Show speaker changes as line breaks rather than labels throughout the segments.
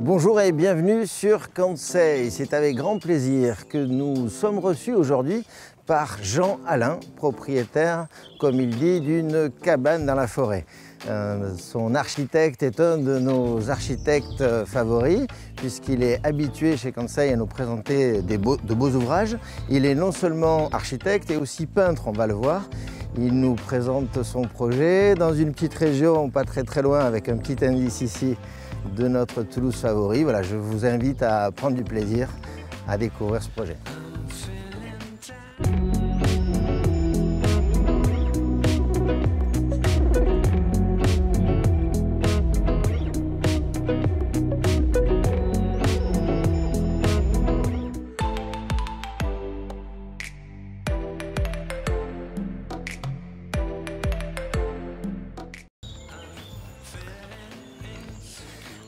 Bonjour et bienvenue sur Kansei. C'est avec grand plaisir que nous sommes reçus aujourd'hui par Jean Alain, propriétaire, comme il dit, d'une cabane dans la forêt. Son architecte est un de nos architectes favoris puisqu'il est habitué chez Kansei à nous présenter de beaux ouvrages. Il est non seulement architecte et aussi peintre, on va le voir. Il nous présente son projet dans une petite région, pas très loin, avec un petit indice ici de notre Toulouse favori. Voilà, je vous invite à prendre du plaisir à découvrir ce projet.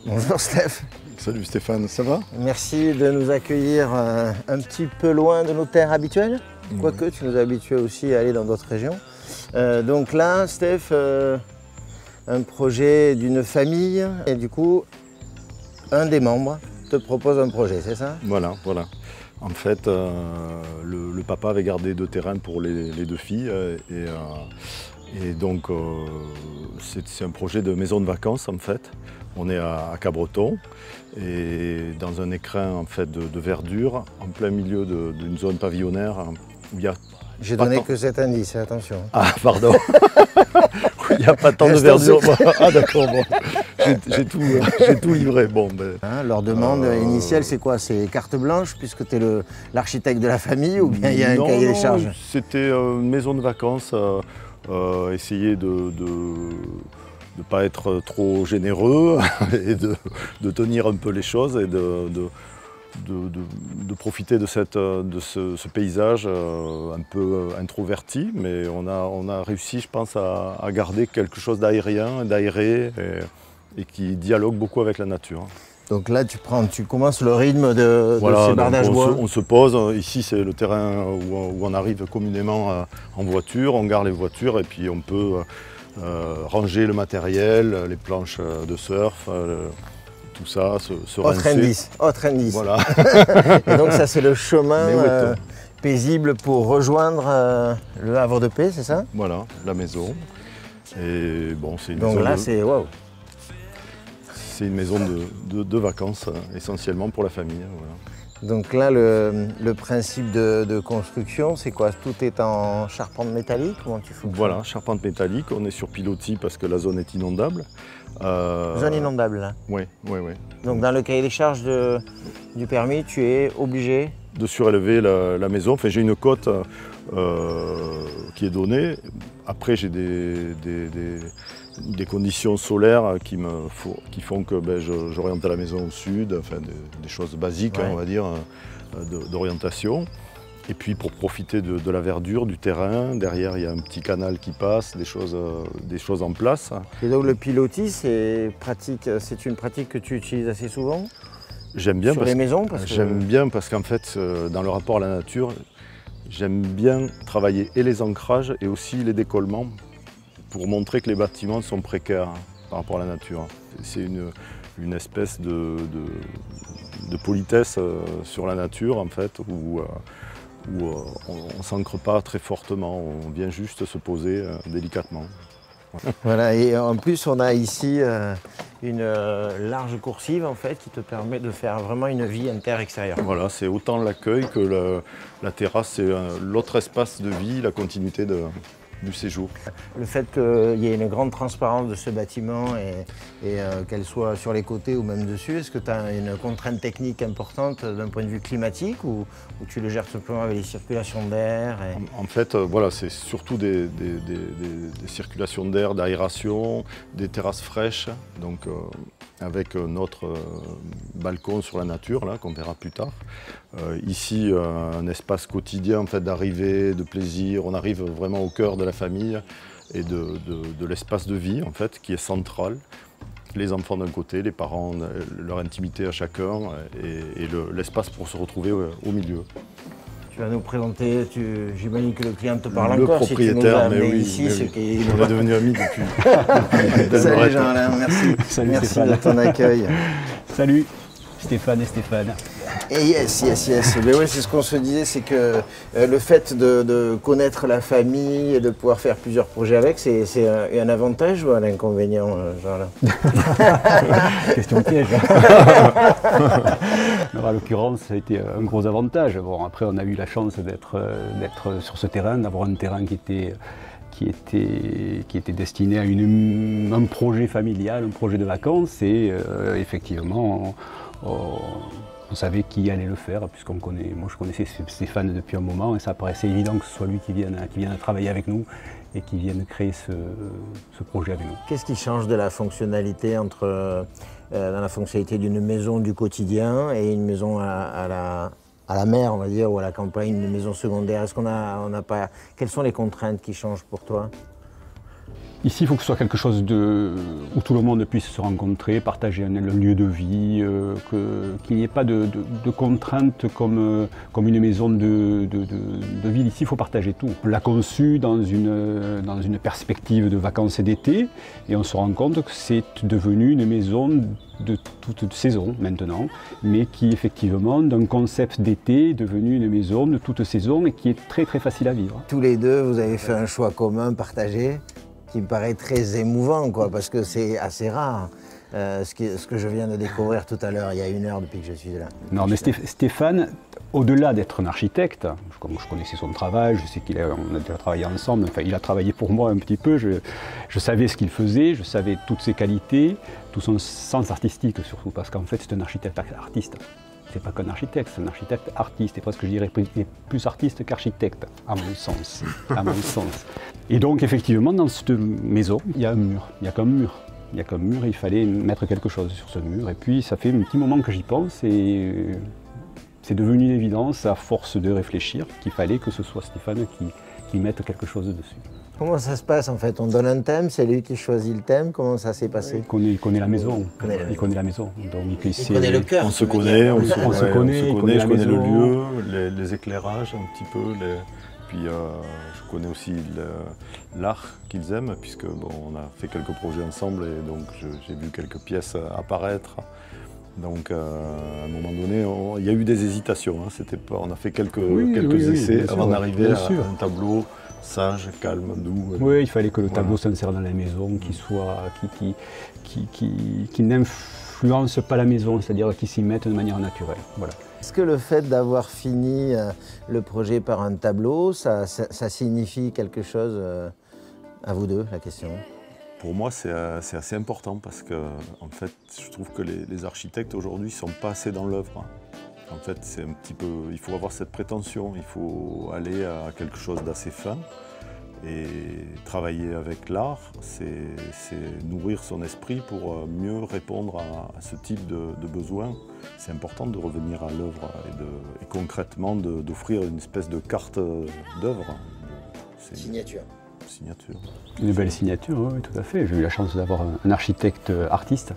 Bonjour Steph.
Salut Stéphane, ça va?
Merci de nous accueillir un petit peu loin de nos terres habituelles. Quoique tu nous as habitués aussi à aller dans d'autres régions. Donc là, Steph, un projet d'une famille et du coup, un des membres te propose un projet, c'est ça?
Voilà. En fait, le papa avait gardé 2 terrains pour les 2 filles et donc c'est un projet de maison de vacances en fait. On est à Cabreton et dans un écrin en fait de verdure en plein milieu d'une zone pavillonnaire où il y a...
J'ai donné que cet indice, attention.
Ah pardon. Il n'y a pas tant de verdure. Ah d'accord, bon. J'ai tout livré. Bon, ben,
leur demande initiale, c'est quoi? C'est carte blanche puisque tu es l'architecte de la famille ou bien il y a un cahier des charges?
C'était une maison de vacances, essayer de ne pas être trop généreux et de tenir un peu les choses et de profiter de ce paysage un peu introverti, mais on a réussi, je pense, à garder quelque chose d'aérien, d'aéré et qui dialogue beaucoup avec la nature.
Donc là, tu commences le rythme de ces bardages bois.
On se pose, ici c'est le terrain où on arrive communément en voiture, on gare les voitures et puis on peut ranger le matériel, les planches de surf, tout ça, se rincer.
Autre indice.
Voilà.
Et donc ça c'est le chemin paisible pour rejoindre le havre de paix, c'est ça?
Voilà, la maison. Et bon, c'est une
donc
maison
là c'est waouh.
C'est une maison de vacances essentiellement pour la famille. Voilà.
Donc là, le principe de construction, c'est quoi? Tout est en charpente métallique? Comment tu fonctionnes?
Voilà, charpente métallique. On est sur pilotis parce que la zone est inondable.
Zone inondable, là?
Oui.
Donc dans le cahier des charges du permis, tu es obligé
de surélever la maison. Enfin, j'ai une cote qui est donnée. Après, j'ai des conditions solaires qui font que j'oriente la maison au sud, enfin des choses basiques, on va dire, d'orientation. Et puis pour profiter de la verdure, du terrain, derrière il y a un petit canal qui passe, des choses en place.
Et donc le pilotis, c'est une pratique que tu utilises assez souvent?
J'aime bien
sur les maisons
J'aime bien parce qu'en fait, dans le rapport à la nature, j'aime bien travailler et les ancrages et aussi les décollements, pour montrer que les bâtiments sont précaires par rapport à la nature. C'est une espèce de politesse sur la nature en fait, où on ne s'ancre pas très fortement, on vient juste se poser délicatement.
Voilà, et en plus on a ici une large coursive en fait qui te permet de faire vraiment une vie inter-extérieure.
Voilà, c'est autant l'accueil que la terrasse, c'est l'autre espace de vie, la continuité du séjour.
Le fait qu'il y ait une grande transparence de ce bâtiment et qu'elle soit sur les côtés ou même dessus, est-ce que tu as une contrainte technique importante d'un point de vue climatique ou tu le gères simplement avec les circulations d'air
En fait, voilà, c'est surtout des circulations d'air, d'aération, des terrasses fraîches, donc avec notre balcon sur la nature, là, qu'on verra plus tard. Ici, un espace quotidien en fait, d'arrivée, de plaisir. On arrive vraiment au cœur de la famille et de l'espace de vie en fait, qui est central. Les enfants d'un côté, les parents, leur intimité à chacun et l'espace pour se retrouver au milieu.
Tu vas nous présenter, j'imagine que le client te parle
le
encore.
propriétaire,
si tu nous as
mais oui,
ici,
oui. On est devenus amis depuis.
Salut Jean-Alain, merci.
Salut
merci
Stéphane.
de ton accueil.
Salut. Stéphane et Stéphane.
Et yes. Mais oui, c'est ce qu'on se disait, c'est que le fait de connaître la famille et de pouvoir faire plusieurs projets avec, c'est un avantage ou un inconvénient, Jean-Alain?
Question piège. Alors, en l'occurrence, ça a été un gros avantage. Bon, après, on a eu la chance d'être sur ce terrain, d'avoir un terrain qui était destiné à un projet familial, un projet de vacances. Et effectivement, on savait qui allait le faire, moi je connaissais Stéphane depuis un moment et ça paraissait évident que ce soit lui qui vienne travailler avec nous et qui vienne créer ce projet avec nous.
Qu'est-ce qui change de la fonctionnalité dans la fonctionnalité d'une maison du quotidien et une maison à la mer, on va dire, ou à la campagne, une maison secondaire? Est-ce quelles sont les contraintes qui changent pour toi?
Ici, il faut que ce soit quelque chose où tout le monde puisse se rencontrer, partager un lieu de vie, qu'il n'y ait pas de contraintes comme une maison de ville. Ici, il faut partager tout. On l'a conçu dans une perspective de vacances et d'été, et on se rend compte que c'est devenu une maison de toute saison maintenant, mais qui effectivement, d'un concept d'été, est devenu une maison de toute saison et qui est très très facile à vivre.
Tous les deux, vous avez fait un choix commun, partagé, qui me paraît très émouvant, parce que c'est assez rare. Ce que je viens de découvrir tout à l'heure, il y a 1 heure depuis que je suis là.
Non, mais Stéphane, au-delà d'être un architecte, comme je connaissais son travail, je sais qu'on a déjà travaillé ensemble, enfin il a travaillé pour moi un petit peu, je savais ce qu'il faisait, je savais toutes ses qualités, tout son sens artistique surtout, parce qu'en fait c'est un architecte artiste. C'est pas qu'un architecte, c'est un architecte artiste, et presque je dirais plus artiste qu'architecte, à mon sens. Et donc effectivement, dans cette maison, il y a un mur, il n'y a qu'un mur. Il n'y a qu'un mur et il fallait mettre quelque chose sur ce mur. Et puis ça fait un petit moment que j'y pense et c'est devenu une évidence à force de réfléchir qu'il fallait que ce soit Stéphane qui mette quelque chose dessus.
Comment ça se passe en fait? On donne un thème, c'est lui qui choisit le thème, comment ça s'est passé?
Il connaît la maison, il connaît la maison. Donc,
il connaît le cœur.
On se connaît, je connais le lieu, les éclairages un petit peu. Puis je connais aussi l'art qu'ils aiment, puisque on a fait quelques projets ensemble et donc j'ai vu quelques pièces apparaître. Donc à un moment donné, il y a eu des hésitations. On a fait quelques essais avant d'arriver à un tableau sage, calme, doux.
Oui, il fallait que le tableau s'insère dans la maison, qui n'influence pas la maison, c'est-à-dire qu'il s'y mette de manière naturelle. Voilà.
Est-ce que le fait d'avoir fini le projet par un tableau, ça signifie quelque chose à vous deux, la question?
Pour moi, c'est assez important parce que, en fait, je trouve que les architectes aujourd'hui ne sont pas assez dans l'œuvre. En fait, c'est un petit peu, il faut avoir cette prétention, il faut aller à quelque chose d'assez fin. Et travailler avec l'art, c'est nourrir son esprit pour mieux répondre à ce type de besoins. C'est important de revenir à l'œuvre et concrètement d'offrir une espèce de carte d'œuvre.
Signature.
Une belle signature, oui, tout à fait. J'ai eu la chance d'avoir un architecte artiste.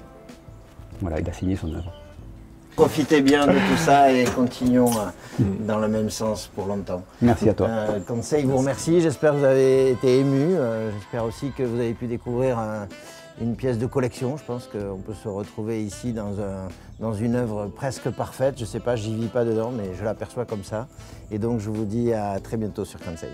Voilà, il a signé son œuvre.
Profitez bien de tout ça et continuons dans le même sens pour longtemps.
Merci à toi.
Conseil vous remercie, j'espère que vous avez été ému. J'espère aussi que vous avez pu découvrir une pièce de collection. Je pense qu'on peut se retrouver ici dans une œuvre presque parfaite. Je ne sais pas, j'y vis pas dedans, mais je l'aperçois comme ça. Et donc je vous dis à très bientôt sur Conseil.